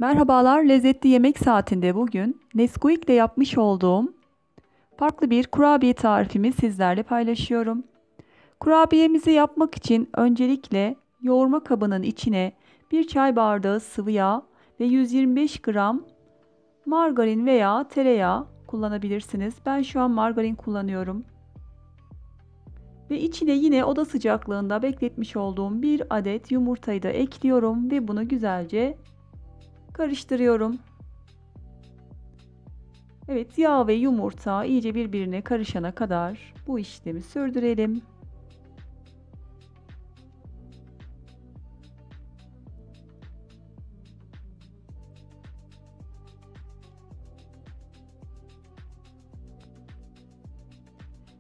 Merhabalar, lezzetli yemek saatinde bugün Nesquik ile yapmış olduğum farklı bir kurabiye tarifimi sizlerle paylaşıyorum. Kurabiyemizi yapmak için öncelikle yoğurma kabının içine bir çay bardağı sıvı yağ ve 125 gram margarin veya tereyağı kullanabilirsiniz. Ben şu an margarin kullanıyorum. Ve içine yine oda sıcaklığında bekletmiş olduğum bir adet yumurtayı da ekliyorum ve bunu güzelce karıştırıyorum. Evet, yağ ve yumurta iyice birbirine karışana kadar bu işlemi sürdürelim.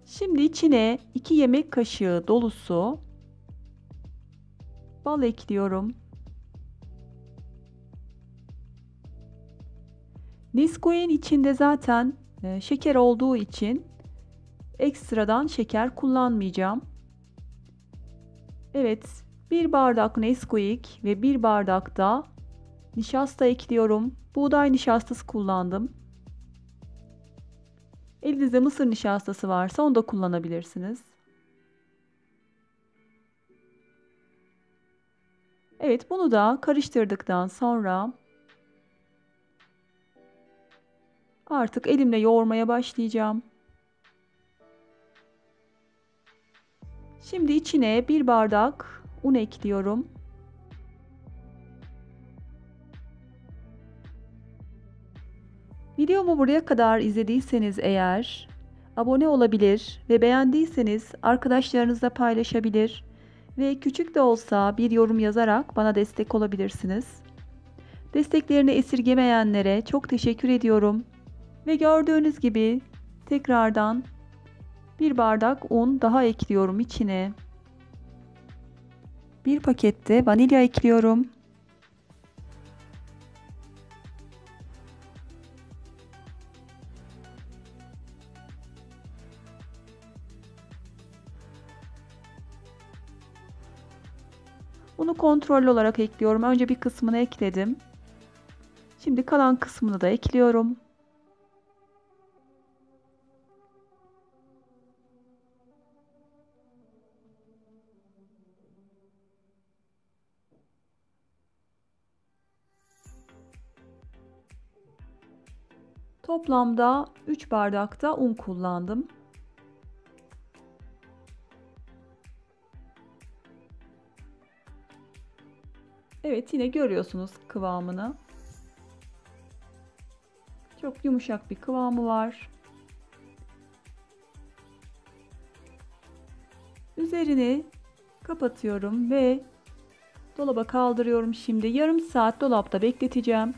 Şimdi içine 2 yemek kaşığı dolusu bal ekliyorum. Nesquik'in içinde zaten şeker olduğu için ekstradan şeker kullanmayacağım. Evet, bir bardak Nesquik ve bir bardak da nişasta ekliyorum. Buğday nişastası kullandım. Elinizde mısır nişastası varsa onu da kullanabilirsiniz. Evet, bunu da karıştırdıktan sonra artık elimle yoğurmaya başlayacağım. Şimdi içine bir bardak un ekliyorum. Videomu buraya kadar izlediyseniz eğer abone olabilir ve beğendiyseniz arkadaşlarınızla paylaşabilir ve küçük de olsa bir yorum yazarak bana destek olabilirsiniz. Desteklerini esirgemeyenlere çok teşekkür ediyorum. Ve gördüğünüz gibi tekrardan bir bardak un daha ekliyorum içine. Bir pakette vanilya ekliyorum. Bunu kontrollü olarak ekliyorum. Önce bir kısmını ekledim. Şimdi kalan kısmını da ekliyorum. Toplamda 3 bardak da un kullandım. Evet, yine görüyorsunuz kıvamını. Çok yumuşak bir kıvamı var. Üzerini kapatıyorum ve dolaba kaldırıyorum şimdi. Yarım saat dolapta bekleteceğim.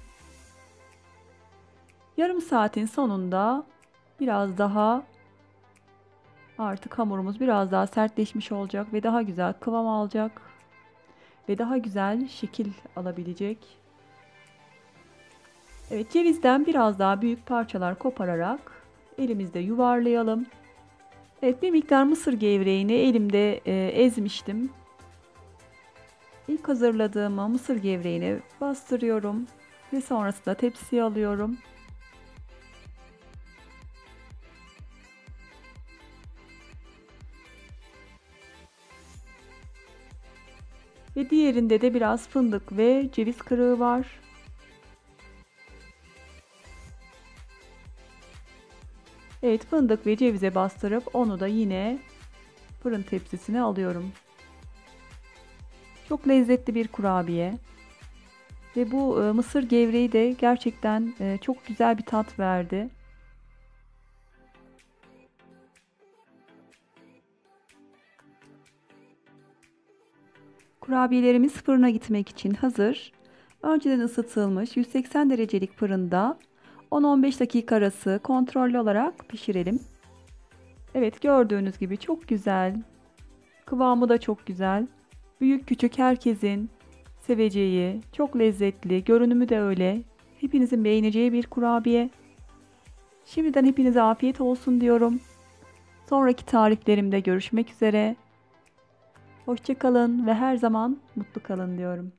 Yarım saatin sonunda biraz daha artık hamurumuz biraz daha sertleşmiş olacak ve daha güzel kıvam alacak ve daha güzel şekil alabilecek. Evet, cevizden biraz daha büyük parçalar kopararak elimizde yuvarlayalım. Evet, bir miktar mısır gevreğini elimde ezmiştim. İlk hazırladığım mısır gevreğini bastırıyorum ve sonrasında tepsiye alıyorum. Ve diğerinde de biraz fındık ve ceviz kırığı var. Evet, fındık ve cevize bastırıp onu da yine fırın tepsisine alıyorum. Çok lezzetli bir kurabiye. Ve bu mısır gevreği de gerçekten çok güzel bir tat verdi. Kurabiyelerimiz fırına gitmek için hazır. Önceden ısıtılmış 180 derecelik fırında 10-15 dakika arası kontrollü olarak pişirelim. Evet, gördüğünüz gibi çok güzel. Kıvamı da çok güzel. Büyük küçük herkesin seveceği, çok lezzetli, görünümü de öyle. Hepinizin beğeneceği bir kurabiye. Şimdiden hepinize afiyet olsun diyorum. Sonraki tariflerimde görüşmek üzere. Hoşça kalın ve her zaman mutlu kalın diyorum.